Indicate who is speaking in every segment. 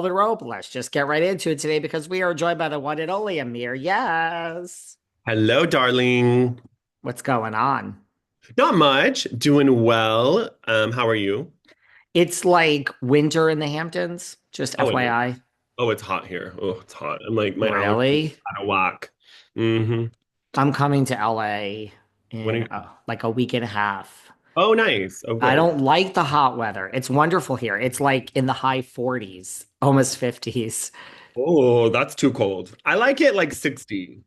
Speaker 1: The rope. Let's just get right into it today because we are joined by the one and only Amir. Yes.
Speaker 2: Hello, darling.
Speaker 1: What's going on?
Speaker 2: Not much. Doing well. How are you?
Speaker 1: It's like winter in the Hamptons, just
Speaker 2: Oh, it is.
Speaker 1: FYI.
Speaker 2: Oh, it's hot here. Oh, it's hot. I'm like my allergies
Speaker 1: Really?
Speaker 2: out of whack. Mm-hmm.
Speaker 1: I'm coming to LA
Speaker 2: When are
Speaker 1: in
Speaker 2: you?
Speaker 1: like a week and a half.
Speaker 2: Oh, nice. Oh,
Speaker 1: I
Speaker 2: good.
Speaker 1: don't like the hot weather. It's wonderful here. It's like in the high 40s, almost 50s,
Speaker 2: Oh, that's too cold. I like it like 60.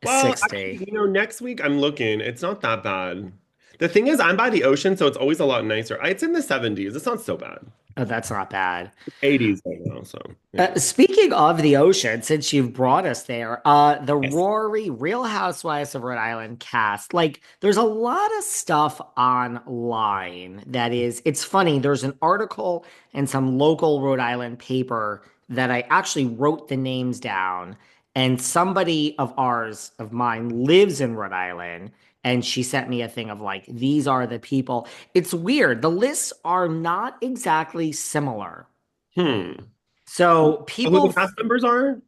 Speaker 2: Well, actually,
Speaker 1: 60.
Speaker 2: next week I'm looking. It's not that bad. The thing is, I'm by the ocean, so it's always a lot nicer. It's in the 70s. It's not so bad.
Speaker 1: Oh, that's not bad.
Speaker 2: 80s right now, so yeah.
Speaker 1: Speaking of the ocean, since you've brought us there, the
Speaker 2: Yes.
Speaker 1: Rory Real Housewives of Rhode Island cast, like, there's a lot of stuff online that is, it's funny. There's an article in some local Rhode Island paper that I actually wrote the names down, and somebody of ours, of mine, lives in Rhode Island, and she sent me a thing of like, these are the people. It's weird. The lists are not exactly similar.
Speaker 2: Hmm.
Speaker 1: So
Speaker 2: Who the
Speaker 1: people,
Speaker 2: cast members are?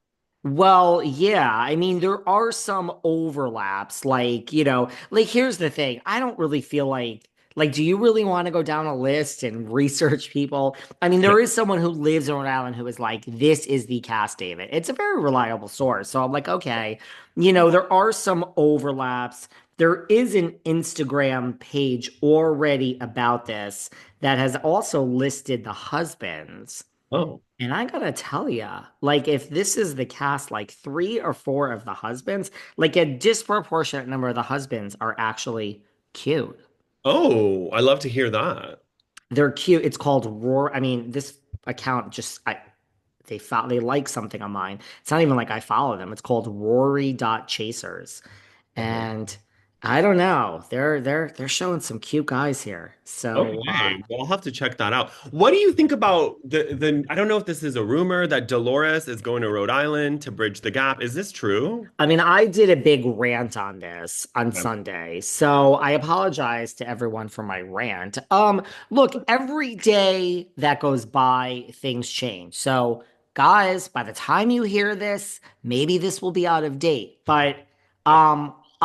Speaker 1: well, yeah, I mean, there are some overlaps. Like here's the thing. I don't really feel like, do you really want to go down a list and research people? I mean,
Speaker 2: No.
Speaker 1: there is someone who lives in Rhode Island who is like, this is the cast, David. It's a very reliable source. So I'm like, okay, there are some overlaps. There is an Instagram page already about this that has also listed the husbands.
Speaker 2: Oh.
Speaker 1: And I gotta tell ya, like if this is the cast, like three or four of the husbands, like a disproportionate number of the husbands are actually cute.
Speaker 2: Oh, I love to hear that.
Speaker 1: They're cute. It's called Roar. I mean, this account they like something on mine. It's not even like I follow them. It's called Rory.chasers.
Speaker 2: Uh-huh.
Speaker 1: And I don't know. They're showing some cute guys here. So
Speaker 2: Okay, well, I'll have to check that out. What do you think about the I don't know if this is a rumor that Dolores is going to Rhode Island to bridge the gap. Is this true?
Speaker 1: I mean, I did a big rant on this on
Speaker 2: Yeah.
Speaker 1: Sunday, so I apologize to everyone for my rant. Look, every day that goes by, things change. So, guys, by the time you hear this, maybe this will be out of date. But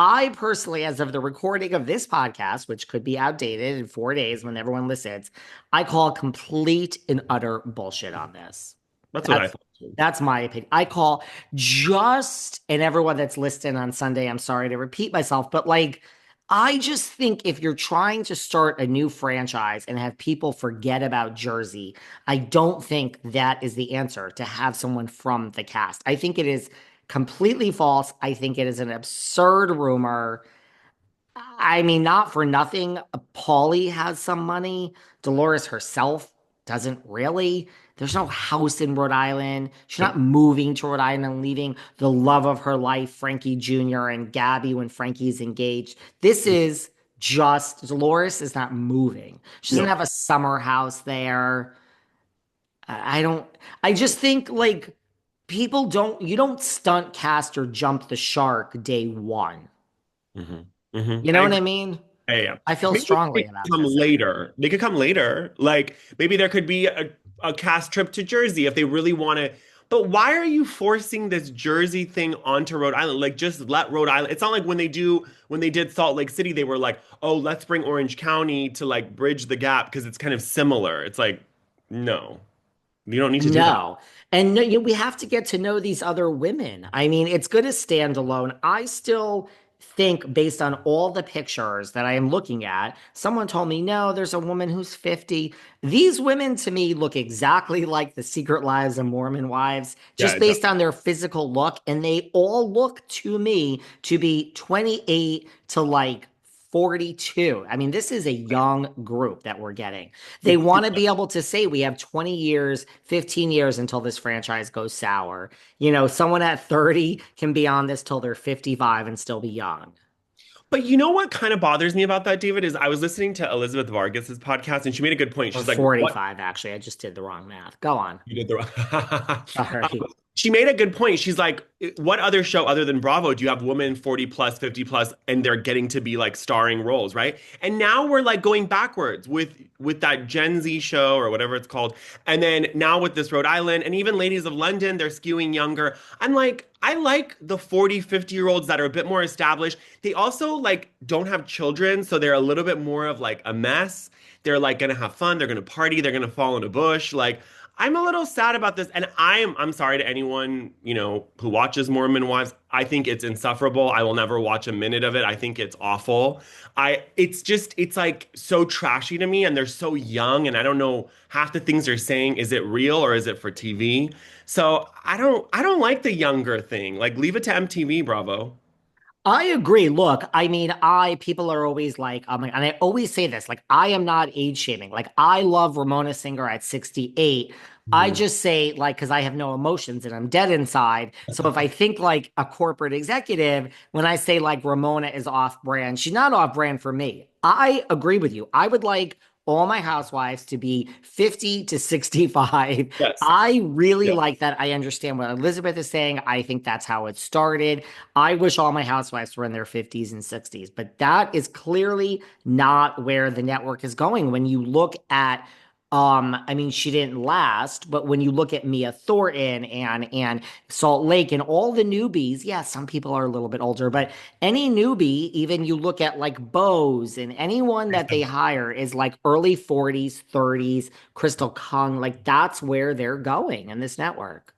Speaker 1: I personally, as of the recording of this podcast, which could be outdated in 4 days when everyone listens, I call complete and utter bullshit on this.
Speaker 2: That's what I
Speaker 1: That's
Speaker 2: thought too.
Speaker 1: that's my opinion. I call just, and everyone that's listening on Sunday, I'm sorry to repeat myself, but like, I just think if you're trying to start a new franchise and have people forget about Jersey, I don't think that is the answer to have someone from the cast. I think it is completely false. I think it is an absurd rumor. I mean, not for nothing. Paulie has some money. Dolores herself doesn't really. There's no house in Rhode Island. She's
Speaker 2: Yep.
Speaker 1: not moving to Rhode Island and leaving the love of her life, Frankie Jr. and Gabby when Frankie's engaged. This is just Dolores is not moving. She doesn't
Speaker 2: No.
Speaker 1: have a summer house there. I don't, I just think like you don't stunt cast or jump the shark day one. You
Speaker 2: I
Speaker 1: know what I
Speaker 2: agree.
Speaker 1: mean?
Speaker 2: Yeah, yeah.
Speaker 1: I feel
Speaker 2: Maybe they
Speaker 1: strongly
Speaker 2: could
Speaker 1: about
Speaker 2: come
Speaker 1: this.
Speaker 2: later. They could come later. Like maybe there could be a cast trip to Jersey if they really want to. But why are you forcing this Jersey thing onto Rhode Island? Like just let Rhode Island. It's not like when they did Salt Lake City, they were like, oh, let's bring Orange County to like bridge the gap because it's kind of similar. It's like, no, you don't need to do that.
Speaker 1: No. And no, we have to get to know these other women. I mean, it's good to stand alone. I still think, based on all the pictures that I am looking at, someone told me, no, there's a woman who's 50. These women to me look exactly like the Secret Lives of Mormon Wives,
Speaker 2: Yeah,
Speaker 1: just based on their physical look. And they all look to me to be 28 to like 42. I mean, this is a young group that we're getting. They want to be able to say we have 20 years, 15 years until this franchise goes sour. Someone at 30 can be on this till they're 55 and still be young.
Speaker 2: But you know what kind of bothers me about that, David, is I was listening to Elizabeth Vargas's podcast and she made a good point.
Speaker 1: Or
Speaker 2: She's like, what?
Speaker 1: 45, actually. I just did the wrong math. Go on.
Speaker 2: You did the wrong.
Speaker 1: Sorry.
Speaker 2: She made a good point. She's like, what other show other than Bravo do you have women 40 plus, 50 plus, and they're getting to be like starring roles, right? And now we're like going backwards with that Gen Z show or whatever it's called. And then now with this Rhode Island and even Ladies of London, they're skewing younger. I'm like, I like the 40, 50-year-olds that are a bit more established. They also like don't have children, so they're a little bit more of like a mess. They're like gonna have fun, they're gonna party, they're gonna fall in a bush. Like I'm a little sad about this, and I'm sorry to anyone, who watches Mormon Wives. I think it's insufferable. I will never watch a minute of it. I think it's awful. It's like so trashy to me, and they're so young, and I don't know half the things they're saying. Is it real or is it for TV? So I don't like the younger thing. Like leave it to MTV, Bravo.
Speaker 1: I agree. Look, I mean, people are always like, and I always say this, like, I am not age shaming. Like, I love Ramona Singer at 68. I
Speaker 2: Mhm.
Speaker 1: just say, like, because I have no emotions and I'm dead inside. So if I think like a corporate executive, when I say like Ramona is off brand, she's not off brand for me. I agree with you. I would like all my housewives to be 50 to 65.
Speaker 2: Yes.
Speaker 1: I really
Speaker 2: Yeah.
Speaker 1: like that. I understand what Elizabeth is saying. I think that's how it started. I wish all my housewives were in their 50s and 60s, but that is clearly not where the network is going. When you look at I mean, she didn't last, but when you look at Mia Thornton and Salt Lake and all the newbies, yeah, some people are a little bit older, but any newbie, even you look at like Bose and anyone that they hire is like early 40s, 30s, Crystal Kung, like that's where they're going in this network.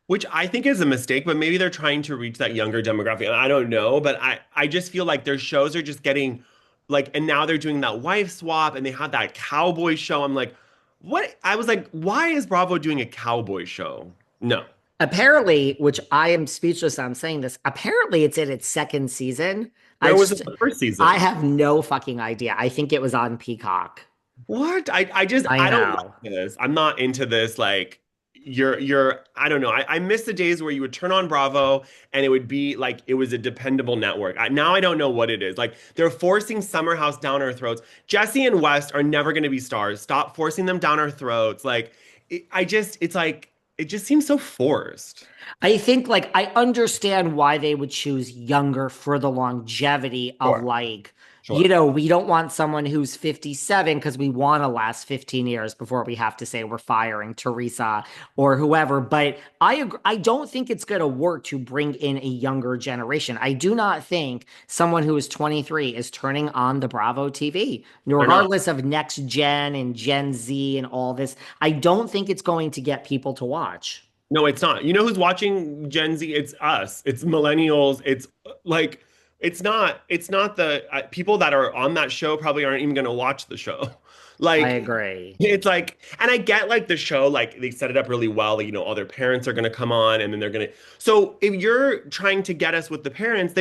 Speaker 2: Which I think is a mistake, but maybe they're trying to reach that younger demographic. I don't know, but I just feel like their shows are just getting like, and now they're doing that wife swap and they had that cowboy show. I'm like, what? I was like, why is Bravo doing a cowboy show? No.
Speaker 1: Apparently, which I am speechless on saying this, apparently it's in its second season. I
Speaker 2: Where was it
Speaker 1: just,
Speaker 2: the first
Speaker 1: I
Speaker 2: season?
Speaker 1: have no fucking idea. I think it was on Peacock.
Speaker 2: What? I
Speaker 1: I
Speaker 2: don't
Speaker 1: know.
Speaker 2: like this. I'm not into this. Like I don't know. I miss the days where you would turn on Bravo and it would be like it was a dependable network. Now I don't know what it is. Like they're forcing Summer House down our throats. Jesse and West are never going to be stars. Stop forcing them down our throats. Like it's like it just seems so forced.
Speaker 1: I think like I understand why they would choose younger for the longevity of
Speaker 2: Sure,
Speaker 1: like,
Speaker 2: sure.
Speaker 1: we don't want someone who's 57 because we want to last 15 years before we have to say we're firing Teresa or whoever. But I don't think it's going to work to bring in a younger generation. I do not think someone who is 23 is turning on the Bravo TV,
Speaker 2: They're not.
Speaker 1: regardless of next gen and Gen Z and all this. I don't think it's going to get people to watch.
Speaker 2: No, it's not. You know who's watching Gen Z? It's us. It's millennials. It's like it's not the people that are on that show probably aren't even going to watch the show.
Speaker 1: I
Speaker 2: Like
Speaker 1: agree.
Speaker 2: it's like and I get like the show like they set it up really well, like, all their parents are going to come on and then they're going to. So if you're trying to get us with the parents, then